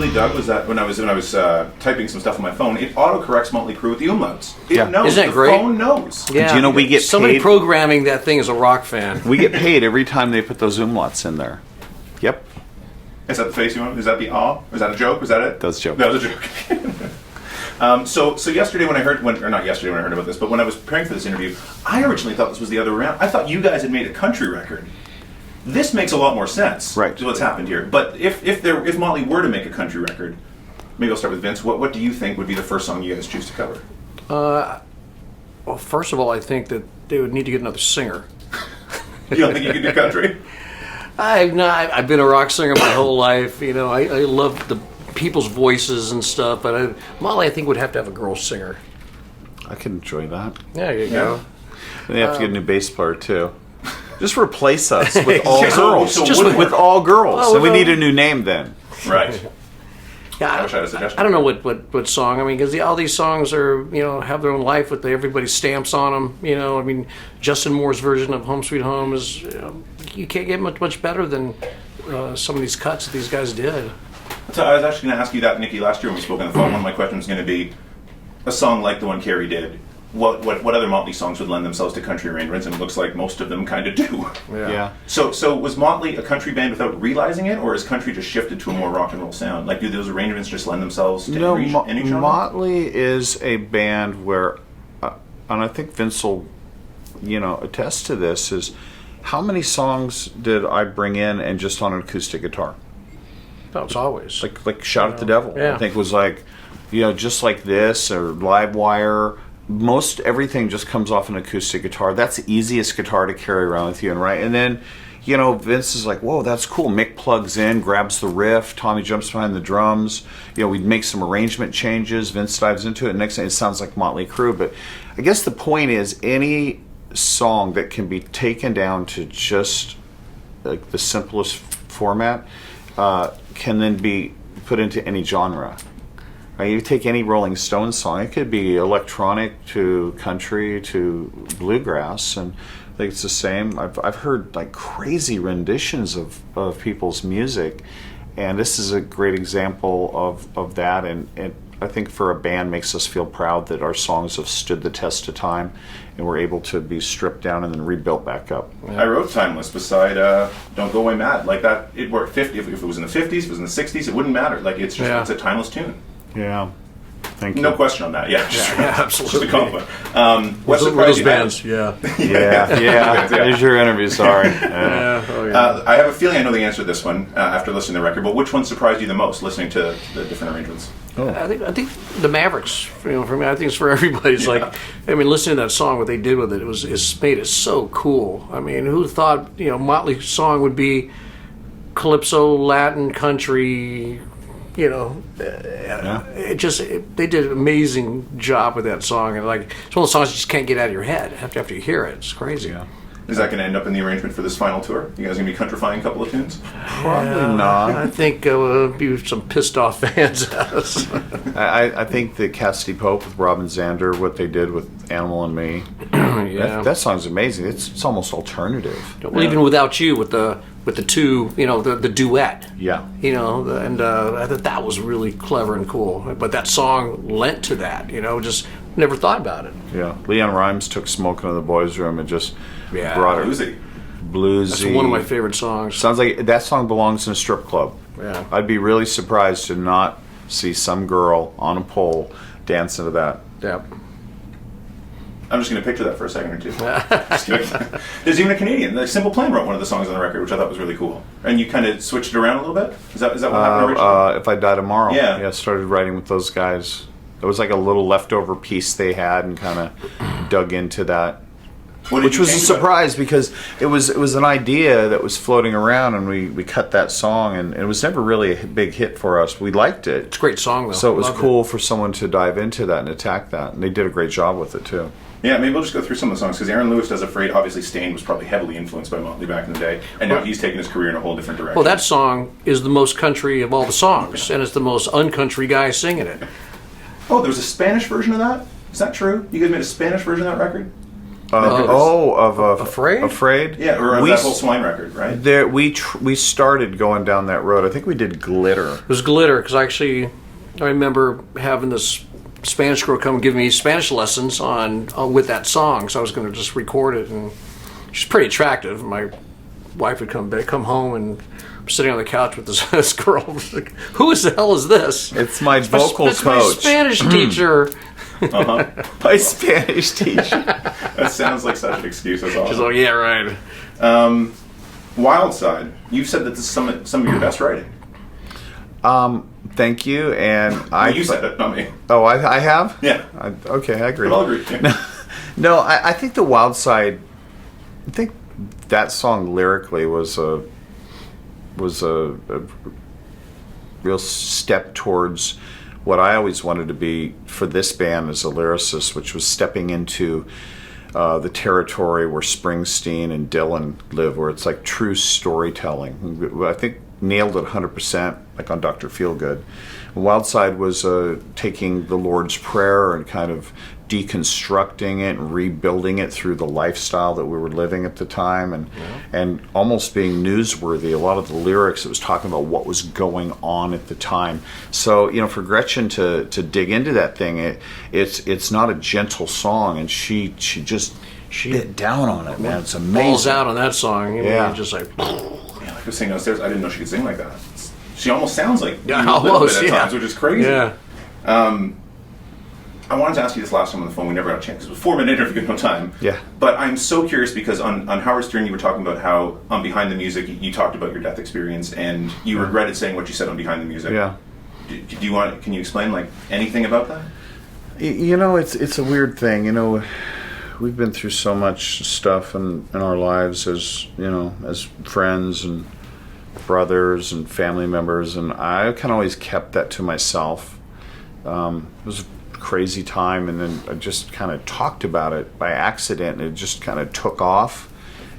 Really dug was that when I was typing some stuff on my phone, it autocorrects Motley Crue with the umlauts. It knows. Isn't that the great? phone knows. Yeah. Do you know we get somebody paid? programming that thing as a rock fan? We get paid every time they put those umlauts in there. Yep. Is that the face you want? Is that the awe? Was that a joke? Was that it? That was a joke. That was a joke. So yesterday when I heard, or not yesterday when I heard about this, but when I was preparing for this interview, I originally thought this was the other way around. I thought you guys had made a country record. This makes a lot more sense. Right. To what's happened here. But if Motley were to make a country record, maybe I'll start with Vince. What do you think would be the first song you guys choose to cover? Well, first of all, I think that they would need to get another singer. You don't think you could do country? I've been a rock singer my whole life. You know, I love the people's voices and stuff. But Motley, I think, would have to have a girl singer. I can enjoy that. There you go. And they have to get a new bass player too. Just replace us with all girls. So Just with all girls. Oh, and we need a new name then. Right. Yeah, I wish I had a suggestion. I don't know what song. I mean, because all these songs are, have their own life with everybody's stamps on them. I mean, Justin Moore's version of "Home Sweet Home" is you can't get much better than some of these cuts that these guys did. So I was actually going to ask you that, Nikki, last year when we spoke on the phone. One of my questions was going to be a song like the one Carrie did. What other Motley songs would lend themselves to country arrangements? And it looks like most of them kind of do. Yeah. So was Motley a country band without realizing it, or has country just shifted to a more rock and roll sound? Like, do those arrangements just lend themselves to any genre? Motley is a band where, and I think Vince will, attest to this, is how many songs did I bring in and just on an acoustic guitar? That was always. Like Shout at the Devil. Yeah. I think was like, just like this, or Live Wire. Most everything just comes off an acoustic guitar. That's the easiest guitar to carry around with you, and then, Vince is like, whoa, that's cool. Mick plugs in, grabs the riff, Tommy jumps behind the drums. We'd make some arrangement changes. Vince dives into it, and next thing it sounds like Motley Crue. But I guess the point is, any song that can be taken down to just like the simplest format can then be put into any genre. You take any Rolling Stones song, it could be electronic to country to bluegrass, and I think it's the same. I've heard like crazy renditions of people's music, and this is a great example of that, and I think for a band makes us feel proud that our songs have stood the test of time and we're able to be stripped down and then rebuilt back up. I wrote Timeless beside Don't Go Away Mad. Like that, it worked 50. If it was in the 50s, if it was in the 60s, it wouldn't matter. Like it's a timeless tune. Yeah. Thank you. No question on that. Yeah, absolutely. Just a compliment. What surprised those you? bands? Yeah. Yeah. There's your interview. Sorry. I have a feeling I know the answer to this one after listening to the record. But which one surprised you the most, listening to the different arrangements? I think the Mavericks. For me, I think it's for everybody. It's like, listening to that song, what they did with it, it's made it so cool. I mean, who thought Motley's song would be calypso, Latin, country? They did an amazing job with that song, and like it's one of those songs you just can't get out of your head after you hear it. It's crazy. Yeah. Is that going to end up in the arrangement for this final tour? You guys going to be countrifying a couple of tunes? Probably not. I think there'll be some pissed off fans. I think that Cassidy Pope with Robin Zander, what they did with Animal and Me, that song's amazing. It's almost alternative. Well, even Without You with the two, the duet. Yeah. And I thought that was really clever and cool. But that song lent to that. Just never thought about it. Yeah. Leon Rimes took "Smoking in the Boys' Room" and just brought it bluesy. That's one of my favorite songs. Sounds like that song belongs in a strip club. Yeah. I'd be really surprised to not see some girl on a pole dancing to that. Yeah. I'm just going to picture that for a second or two. Just kidding. There's even a Canadian. The Simple Plan wrote one of the songs on the record, which I thought was really cool. And you kind of switched it around a little bit? Is that what happened originally? If I Die Tomorrow. Yeah. Started writing with those guys. It was like a little leftover piece they had and kind of dug into that. Which was a surprise because it was an idea that was floating around, and we cut that song, and it was never really a big hit for us. We liked it. It's a great song, though. So it was cool for someone to dive into that and attack that, and they did a great job with it, too. Yeah, maybe we'll just go through some of the songs, because Aaron Lewis does Afraid. Obviously, Staind was probably heavily influenced by Motley back in the day, and now he's taken his career in a whole different direction. Well, that song is the most country of all the songs, and it's the most uncountry guy singing it. Oh, there was a Spanish version of that? Is that true? You guys made a Spanish version of that record? Afraid? Afraid? Yeah, or that whole Swine record, right? There, we started going down that road. I think we did Glitter. It was Glitter, because I remember having this Spanish girl come give me Spanish lessons on with that song, so I was going to just record it, and she's pretty attractive. My wife would come home, and I'm sitting on the couch with this girl. Like, who the hell is this? It's my vocal it's coach. my Spanish teacher. My Spanish teacher. That sounds like such an excuse. That's awesome. She's like, yeah, right. Wild Side. You've said that this is some of your best writing. Thank you, and You said it, not me. Oh, I have? Yeah. Okay, I agree. I'll agree. No, I think the Wild Side. I think that song lyrically was a real step towards what I always wanted to be for this band as a lyricist, which was stepping into the territory where Springsteen and Dylan live, where it's like true storytelling. I think nailed it 100%, like on Dr. Feelgood. Wild Side was taking the Lord's Prayer and kind of deconstructing it and rebuilding it through the lifestyle that we were living at the time, and almost being newsworthy. A lot of the lyrics, it was talking about what was going on at the time. So, for Gretchen to dig into that thing, it's not a gentle song, and she bit down on it, man. It's amazing. Balls out on that song. Yeah. Just like... Yeah, like I was saying downstairs, I didn't know she could sing like that. She almost sounds like Yeah, you a little almost, bit at yeah. times, which is crazy. Yeah. I wanted to ask you this last time on the phone. We never got a chance. It was a 4-minute interview, no time. Yeah. But I'm so curious because on Howard Stern, you were talking about how on Behind the Music, you talked about your death experience, and you regretted saying what you said on Behind the Music. Yeah. Can you explain anything about that? It's a weird thing. We've been through so much stuff in our lives as friends and brothers and family members, and I kind of always kept that to myself. It was a crazy time, and then I just kind of talked about it by accident, and it just kind of took off,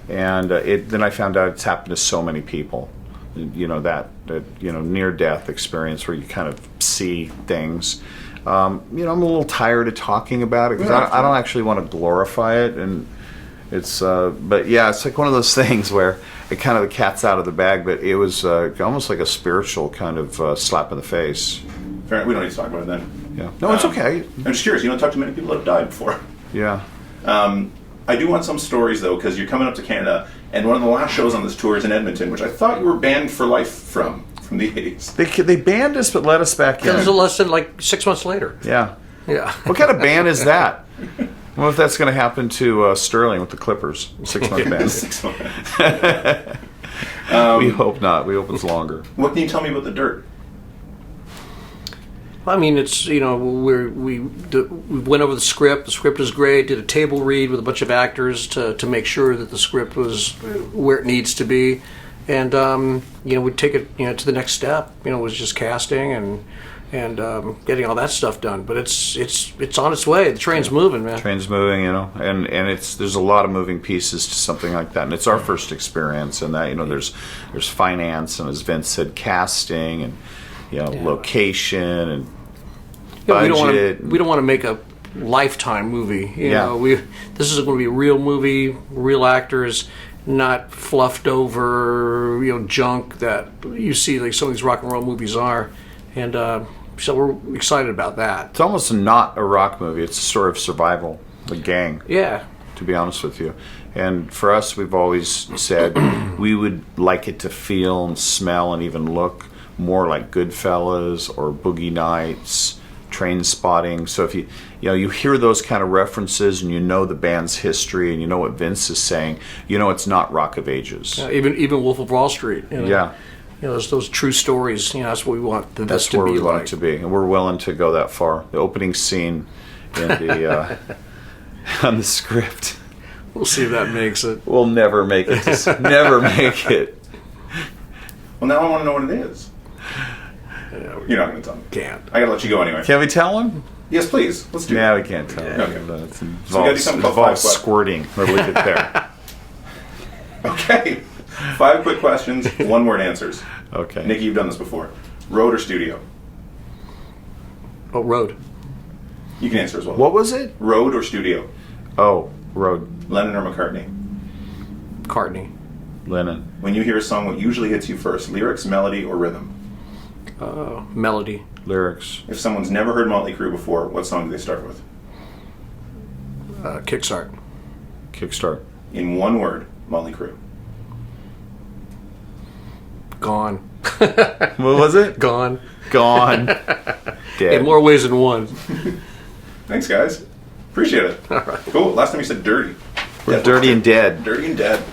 and then I found out it's happened to so many people. That near-death experience where you kind of see things. I'm a little tired of talking about it because I don't actually want to glorify it, and it's but yeah, it's like one of those things where it kind of the cat's out of the bag, but it was almost like a spiritual kind of slap in the face. Fair enough. We don't need to talk about it then. Yeah, no, it's okay. I'm just curious. You don't talk to many people that have died before. Yeah. I do want some stories though, because you're coming up to Canada, and one of the last shows on this tour is in Edmonton, which I thought you were banned for life from the 80s. They banned us but let us back in. It was a lesson like 6 months later. Yeah. Yeah. What kind of ban is that? I wonder if that's going to happen to Sterling with the Clippers. 6-month ban. 6 months. We hope not. We hope it's longer. What can you tell me about The Dirt? I mean, it's, we went over the script. The script is great. Did a table read with a bunch of actors to make sure that the script was where it needs to be, and we take it to the next step. It was just casting and getting all that stuff done. But it's on its way. The train's moving, man. Train's moving, and there's a lot of moving pieces to something like that, and it's our first experience. And that there's finance, and as Vince said, casting and. Location and budget. We don't want to make a Lifetime movie. This is going to be a real movie, real actors, not fluffed over junk that you see like some of these rock and roll movies are, and so we're excited about that. It's almost not a rock movie. It's a story of survival, a gang. Yeah. To be honest with you. And for us, we've always said we would like it to feel and smell and even look more like Goodfellas or Boogie Nights, Train Spotting. So if you hear those kind of references and the band's history and what Vince is saying, it's not Rock of Ages. Even Wolf of Wall Street. Yeah. Those true stories. That's what we want. That's where we want it to be, and we're willing to go that far. The opening scene in the on the script. We'll see if that makes it. We'll never make it. Never make it. Well, now I want to know what it is. You're not going to tell me. Can't. I got to let you go anyway. Can we tell him? Yes, please. Let's do Yeah, it. we can't tell him. Okay. It So we gotta do something called involves 5 squirting. We'll leave it there. Okay. 5 quick questions, 1-word answers. Okay. Nikki, you've done this before. Road or studio? Oh, road. You can answer as well. What was it? Road or studio? Oh, road. Lennon or McCartney? Courtney. Lennon. When you hear a song, what usually hits you first? Lyrics, melody, or rhythm? Melody. Lyrics. If someone's never heard Motley Crue before, what song do they start with? Kickstart. Kickstart. In one word, Motley Crue. Gone. What was it? Gone. Gone. Dead. In more ways than one. Thanks, guys. Appreciate it. All right. Cool. Last time you said dirty. We're dirty and dead. Dirty and dead.